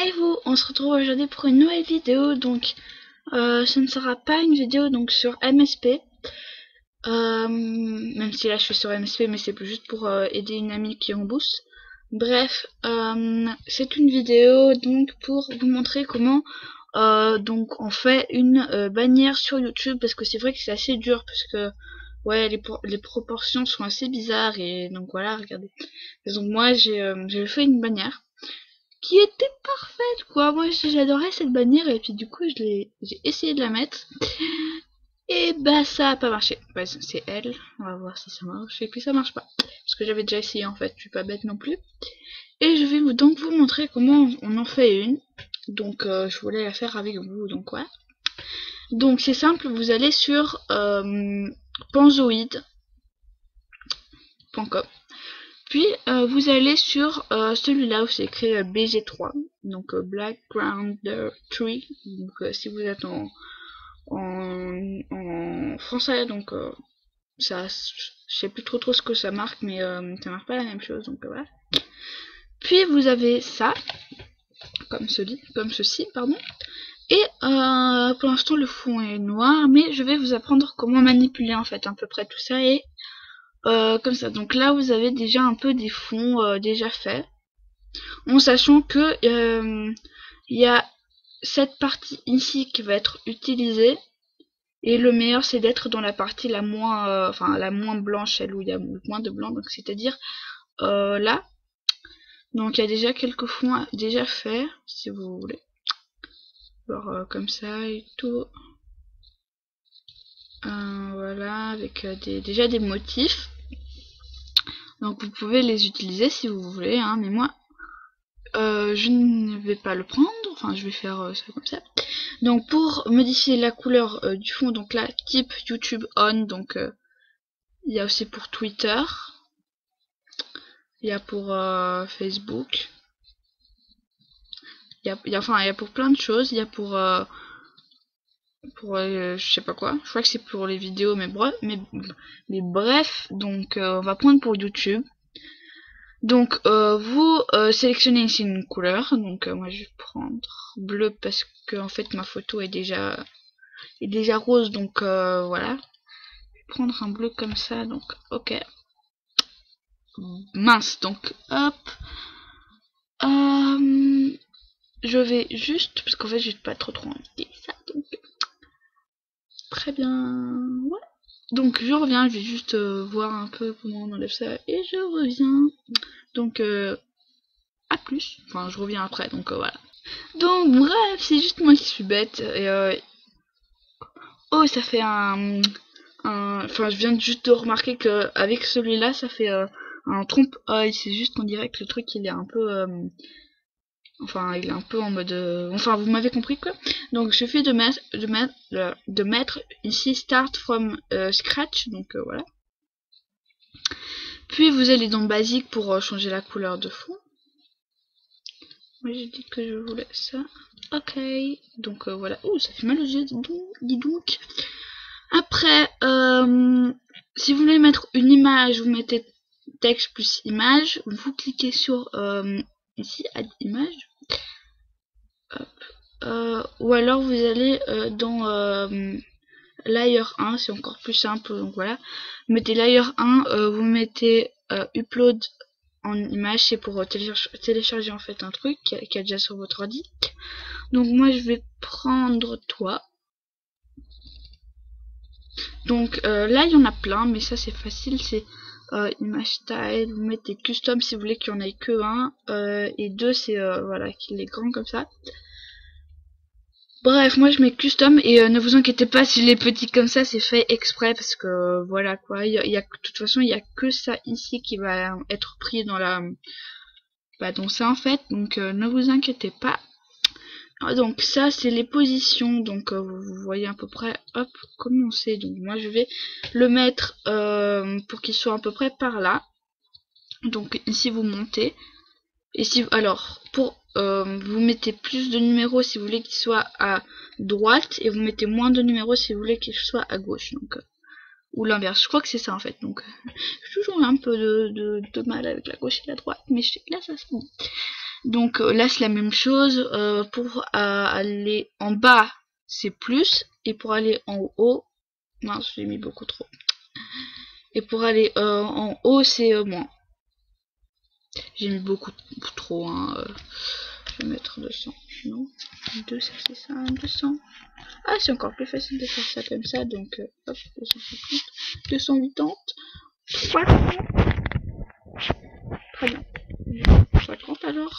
Hey vous, on se retrouve aujourd'hui pour une nouvelle vidéo. Donc ce ne sera pas une vidéo donc sur MSP, même si là je suis sur MSP, mais c'est juste pour aider une amie qui est en boost. Bref, c'est une vidéo donc pour vous montrer comment donc on fait une bannière sur YouTube, parce que c'est vrai que c'est assez dur, parce que ouais, les proportions sont assez bizarres, et donc voilà, regardez. Donc moi j'ai fait une bannière qui était parfaite, quoi. Moi j'adorais cette bannière, et puis du coup j'ai essayé de la mettre et bah ça a pas marché. Bah, c'est elle, on va voir si ça marche, et puis ça marche pas parce que j'avais déjà essayé, en fait, je suis pas bête non plus. Et je vais donc vous montrer comment on en fait une. Donc je voulais la faire avec vous, donc ouais. Donc c'est simple, vous allez sur panzoid.com, puis vous allez sur celui-là où c'est écrit BG3, donc Background Tree. Donc si vous êtes en français, donc ça, je sais plus trop ce que ça marque, mais ça marque pas la même chose, donc voilà. Puis vous avez ça, comme ceci, pardon. Et pour l'instant le fond est noir, mais je vais vous apprendre comment manipuler en fait à peu près tout ça, et comme ça. Donc là vous avez déjà un peu des fonds déjà faits, en sachant que il y a cette partie ici qui va être utilisée, et le meilleur c'est d'être dans la partie la moins la moins blanche, celle où il y a le moins de blanc, donc c'est-à-dire là. Donc il y a déjà quelques fonds déjà faits, si vous voulez. Alors comme ça et tout. Voilà, avec déjà des motifs. Donc vous pouvez les utiliser si vous voulez, hein, mais moi je ne vais pas le prendre, enfin je vais faire ça comme ça. Donc pour modifier la couleur du fond, donc là type YouTube on, donc il y a aussi pour Twitter, il y a pour Facebook, il y a pour plein de choses, il y a pour je sais pas quoi, je crois que c'est pour les vidéos, mais bref, donc on va prendre pour YouTube. Donc vous sélectionnez ici une couleur, donc moi je vais prendre bleu parce que en fait ma photo est déjà rose, donc voilà. Je vais prendre un bleu comme ça, donc ok. Mince, donc hop. Je vais juste, parce qu'en fait j'ai pas trop envie de ça, donc très bien, ouais. Donc je reviens, je vais juste voir un peu comment on enlève ça, et je reviens. Donc à plus, enfin je reviens après, donc voilà. Donc bref, c'est juste moi qui suis bête, et oh, ça fait enfin je viens juste de remarquer que avec celui-là ça fait un trompe-œil. C'est juste qu'on dirait que le truc il est un peu enfin il est un peu en mode enfin vous m'avez compris, quoi. Donc je fais de mettre ici start from scratch, donc voilà. Puis vous allez dans basique pour changer la couleur de fond. Moi j'ai dit que je voulais ça. Ok, donc voilà. Oh, ça fait mal aux yeux, dis donc. Après, si vous voulez mettre une image, vous mettez texte plus image. Vous cliquez sur ici, add image. Ou alors vous allez dans layer 1, c'est encore plus simple. Donc voilà, vous mettez layer 1, vous mettez upload en image, c'est pour télécharger en fait un truc qui est déjà sur votre ordi. Donc moi je vais prendre toi. Donc là il y en a plein, mais ça c'est facile, c'est image style, vous mettez custom si vous voulez qu'il n'y en ait que un, et deux c'est voilà, qu'il est grand comme ça. Bref, moi je mets custom, et ne vous inquiétez pas s'il est petit comme ça, c'est fait exprès, parce que voilà quoi, de toute façon il y a que ça ici qui va être pris dans la dans ça en fait, donc ne vous inquiétez pas. Donc ça c'est les positions, donc vous voyez à peu près, hop, comment c'est. Donc moi je vais le mettre pour qu'il soit à peu près par là. Donc ici vous montez, et si alors pour vous mettez plus de numéros si vous voulez qu'il soit à droite, et vous mettez moins de numéros si vous voulez qu'il soit à gauche, donc ou l'inverse, je crois que c'est ça en fait. Donc j'ai toujours un peu de mal avec la gauche et la droite, mais là ça c'est bon. Donc là c'est la même chose. Pour aller en bas c'est plus, et pour aller en haut, mince j'ai mis beaucoup trop. Et pour aller en haut c'est moins. J'ai mis beaucoup trop. Hein, je vais mettre 200. Non, 200 c'est ça, 200. Ah c'est encore plus facile de faire ça comme ça. Donc hop, 250, 280, 300. Très bien. 50 alors.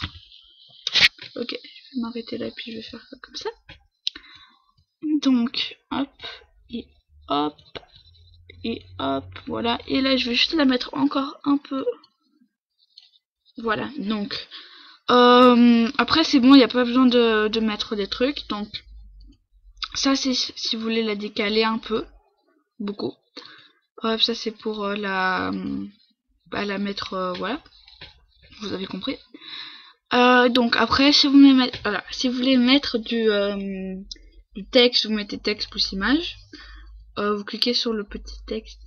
Ok, je vais m'arrêter là puis je vais faire ça comme ça. Donc hop et hop et hop, voilà. Et là je vais juste la mettre encore un peu. Voilà, donc après c'est bon, il n'y a pas besoin de mettre des trucs. Donc ça c'est si vous voulez la décaler un peu, beaucoup. Bref, ça c'est pour la mettre, voilà, vous avez compris. Donc après si vous voulez mettre, voilà, si vous voulez mettre du texte, vous mettez texte plus image. Vous cliquez sur le petit texte,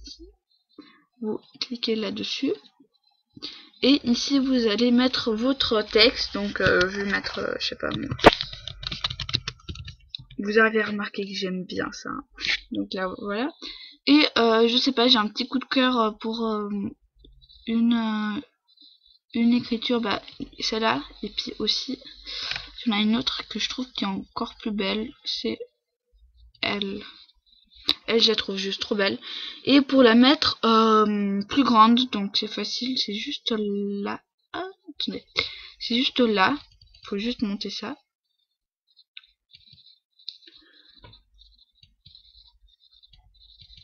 vous cliquez là-dessus. Et ici vous allez mettre votre texte. Donc je vais mettre, je sais pas moi. Vous avez remarqué que j'aime bien ça. Donc là voilà. Et je sais pas, j'ai un petit coup de cœur pour une écriture, bah celle-là. Et puis aussi, il y en a une autre que je trouve qui est encore plus belle. C'est elle. Elle, je la trouve juste trop belle. Et pour la mettre plus grande, donc c'est facile, c'est juste là. Ah, attendez. C'est juste là. Faut juste monter ça.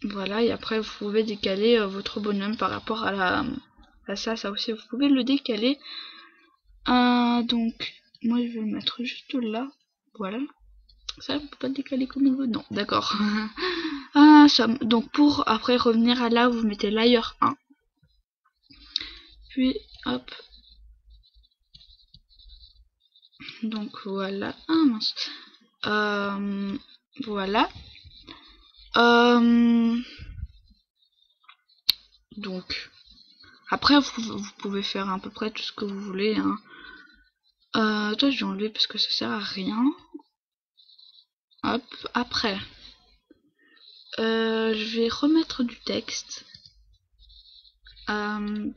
Voilà, et après vous pouvez décaler votre bonhomme par rapport à ça aussi vous pouvez le décaler. Donc moi je vais le mettre juste là. Voilà. Ça on peut pas décaler comme on veut. Non, d'accord. Donc pour après revenir à là, vous mettez layer 1. Puis hop. Donc voilà. Ah mince. Voilà. Donc après vous pouvez faire à peu près tout ce que vous voulez. Hein. Toi je vais enlever parce que ça sert à rien. Hop, après. Je vais remettre du texte.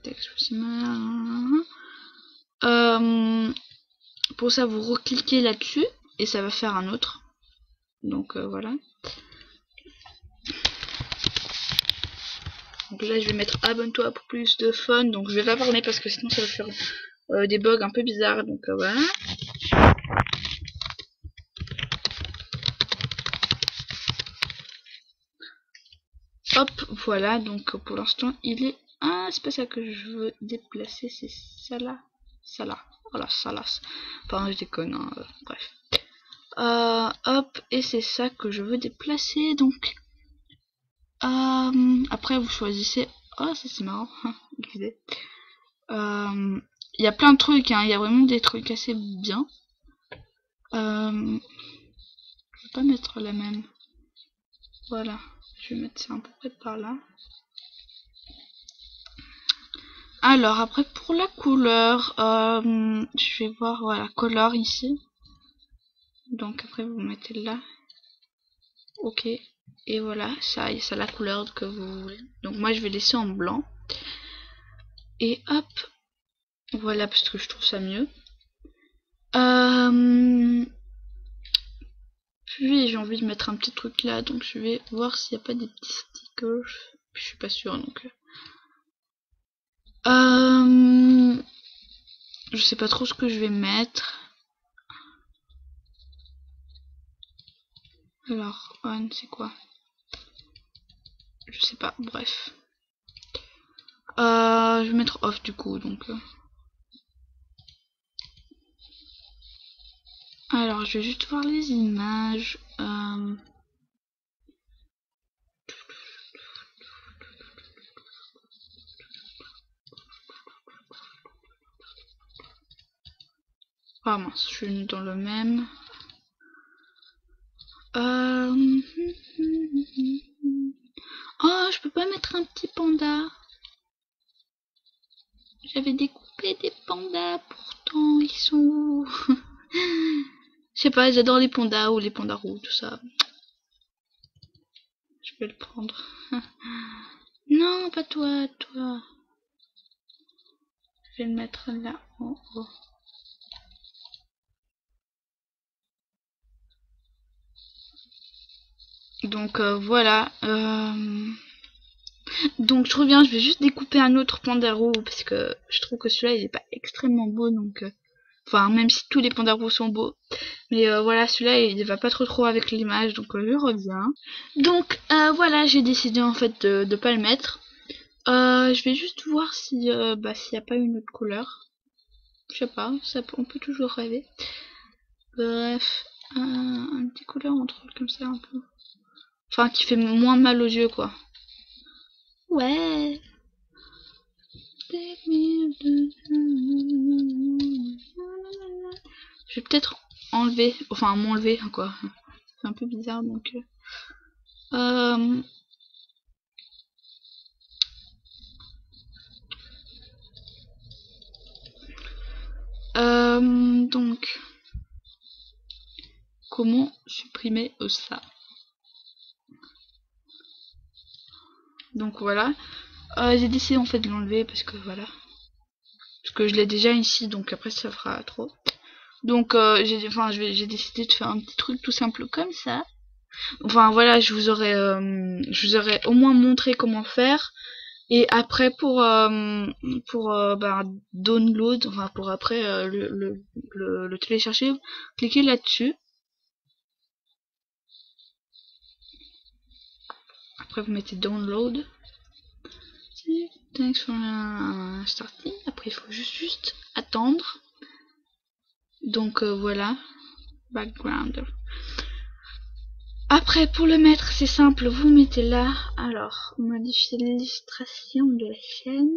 Texte pour ça vous recliquez là-dessus et ça va faire un autre. Donc voilà. Donc là je vais mettre abonne-toi pour plus de fun. Donc je vais pas parler parce que sinon ça va faire des bugs un peu bizarres. Donc voilà. Hop, voilà. Donc pour l'instant il est... Ah, c'est pas ça que je veux déplacer, c'est ça là. Ça là. Voilà, ça là. Enfin je déconne, hein, bref. Hop, et c'est ça que je veux déplacer. Donc après vous choisissez. Oh ça c'est marrant. Il y a plein de trucs, hein. Il y a vraiment des trucs assez bien. Je vais pas mettre la même. Voilà, je vais mettre ça à peu près par là. Alors après pour la couleur, je vais voir, voilà, color ici. Donc après vous mettez là. Ok. Et voilà, ça la couleur que vous voulez. Donc moi je vais laisser en blanc. Et hop. Voilà, parce que je trouve ça mieux. Puis j'ai envie de mettre un petit truc là. Donc je vais voir s'il n'y a pas des petits stickers. Je suis pas sûre donc. Je sais pas trop ce que je vais mettre. Alors, on, c'est quoi? Je sais pas, bref. Je vais mettre off du coup, donc. Alors, je vais juste voir les images. Ah mince, je suis dans le même. Oh, je peux pas mettre un petit panda. J'avais découpé des pandas, pourtant ils sont où? Je sais pas, j'adore les pandas ou les pandas roux, tout ça. Je vais le prendre. Non, pas toi, toi. Je vais le mettre là en haut. Donc voilà. Donc je reviens, je vais juste découper un autre panda roux parce que je trouve que celui-là il est pas extrêmement beau, donc enfin même si tous les pandas roux sont beaux, mais voilà, celui-là il va pas trop avec l'image, donc je reviens. Donc voilà, j'ai décidé en fait de pas le mettre. Je vais juste voir si s'il y a pas une autre couleur. Je sais pas, on peut toujours rêver. Bref, un petit couleur entre comme ça un peu. Enfin qui fait moins mal aux yeux quoi. Ouais. Je vais peut-être enlever, enfin m'enlever quoi. C'est un peu bizarre donc. Donc comment supprimer ça? Donc voilà. J'ai décidé en fait de l'enlever parce que voilà. Parce que je l'ai déjà ici, donc après ça fera trop. Donc j'ai décidé de faire un petit truc tout simple comme ça. Enfin voilà, je vous aurais au moins montré comment faire. Et après pour download, enfin pour après le télécharger, cliquez là-dessus. Après vous mettez download. Thanks for starting. Après il faut juste attendre. Donc voilà, background. Après pour le mettre c'est simple, vous mettez là. Alors modifier l'illustration de la chaîne.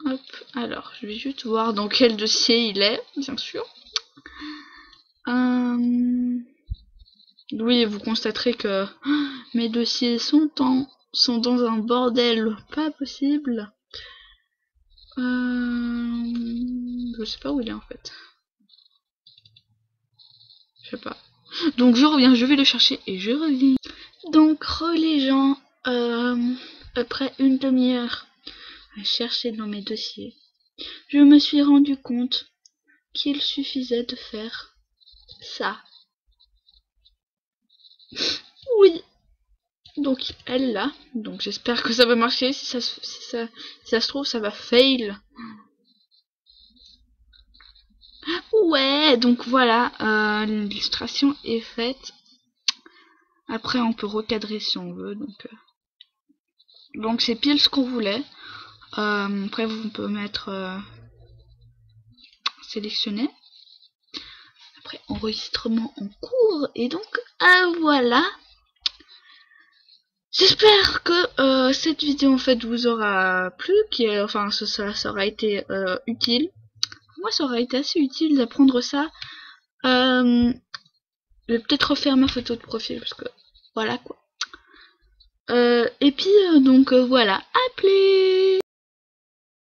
Hop, alors je vais juste voir dans quel dossier il est, bien sûr. Oui, vous constaterez que mes dossiers sont dans un bordel pas possible. Je sais pas où il est en fait. Je sais pas. Donc je reviens, je vais le chercher et je reviens. Donc les gens, après une demi-heure à chercher dans mes dossiers, je me suis rendu compte qu'il suffisait de faire ça. Oui. Donc elle là, donc j'espère que ça va marcher. Si ça se trouve ça va fail. Ouais, donc voilà, l'illustration est faite. Après on peut recadrer si on veut, donc c'est pile ce qu'on voulait. Après vous pouvez mettre sélectionner. Après enregistrement en cours et donc voilà. J'espère que cette vidéo en fait vous aura plu, enfin ça aura été utile. Moi ça aura été assez utile d'apprendre ça. Je vais peut-être refaire ma photo de profil parce que voilà quoi. Et puis donc voilà, à plus.